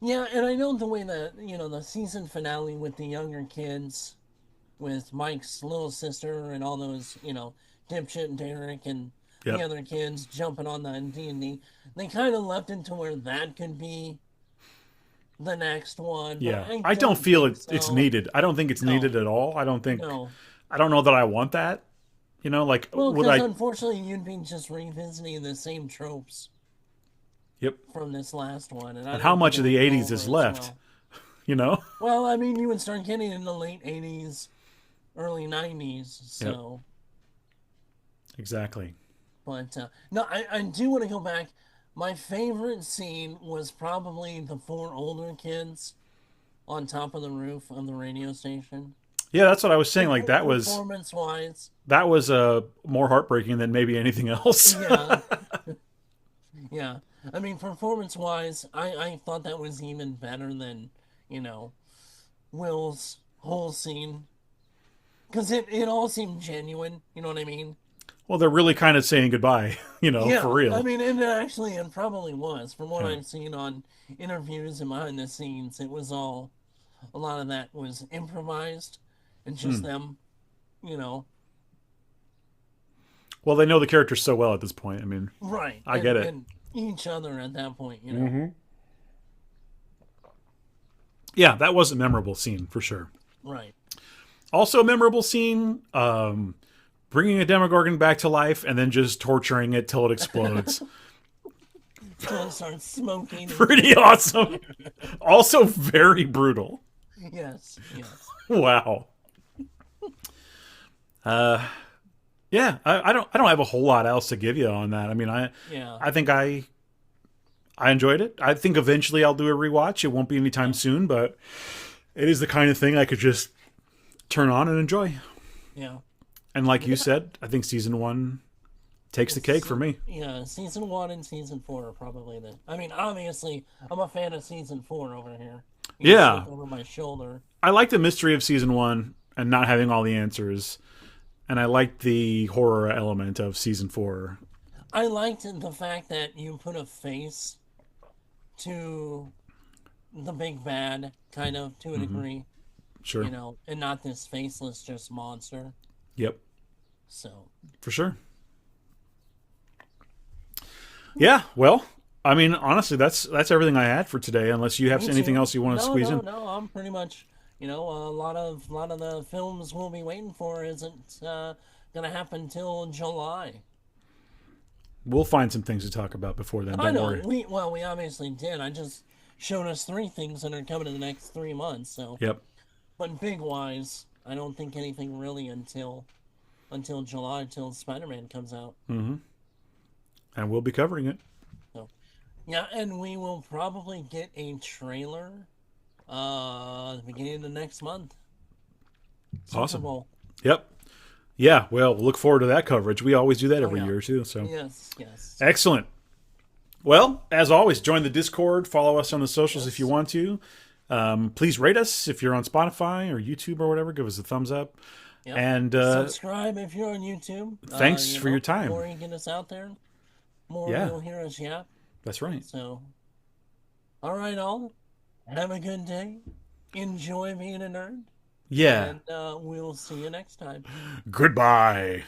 Yeah, and I know the way that, the season finale with the younger kids, with Mike's little sister and all those, dipshit Derek and the other kids jumping on the D&D, they kind of left into where that could be the next one. Yeah, I don't feel it's needed. I don't think it's needed at all. I don't know that I want that. Because unfortunately you'd be just revisiting the same tropes. Yep. From this last one. And how much of the 80s is left? Well, I mean, you would start getting in the late 80s, early 90s, so... Yep. Exactly. But, no, I do want to go back. My favorite scene was probably the 4 older kids on top of the roof of the radio station. Yeah, that's what I was saying. Like, that was... Performance-wise. That was more heartbreaking than maybe anything else. Yeah. Yeah. I mean, performance-wise, I thought that was even better than, Will's whole scene. Because it all seemed genuine, you know what I mean? Well, they're really kind of saying goodbye. for real. I mean, it probably was. From what I've seen on interviews and behind the scenes, a lot of that was improvised and just them, Well, they know the characters so well at this point. I mean, right. I get it. And each other at that point, Yeah, that was a memorable scene for sure. Right. Also a memorable scene, bringing a Demogorgon back to life and then just torturing it till it explodes. Till it starts smoking. Pretty awesome. Also very brutal. Yes. Wow. Yeah, I don't have a whole lot else to give you on that. I mean, I think I enjoyed it. I think eventually I'll do a rewatch. It won't be anytime soon, but it is the kind of thing I could just turn on and enjoy. Yeah. And like you said, I think season 1 takes the cake for me. Yeah, season 1 and season 4 are probably obviously, I'm a fan of season 4 over here. Yeah. Over my shoulder. I like the mystery of season 1 and not having all the answers. And I liked the horror element of season 4. I liked the fact that you put a face to the big bad, kind of, to a degree. Sure. And not this faceless just monster. Yep. So. For sure. Yeah, well, I mean, honestly, that's everything I had for today, unless you have anything else you want to squeeze in. No, I'm pretty much, a lot of the films we'll be waiting for isn't going to happen till July. We'll find some things to talk about before then, don't worry. We obviously did. I just showed us 3 things that are coming in the next 3 months, so. Yep. But big-wise, I don't think anything really until July, until Spider-Man comes out. Mm-hmm. And we'll be covering it. So, yeah, and we will probably get a trailer at the beginning of the next month. Awesome. Super Bowl. Yep. Yeah, well, look forward to that coverage. We always do that every year, too. So Yes. Excellent. Well, as always, join the Discord. Follow us on the socials if you want to. Please rate us if you're on Spotify or YouTube or whatever. Give us a thumbs up. Yep. And subscribe if you're on YouTube. Thanks for your time. The more you get us out there, more you'll hear us yap. That's right. So, all right, all. Have a good day. Enjoy being a nerd. Yeah. And we'll see you next time. Goodbye.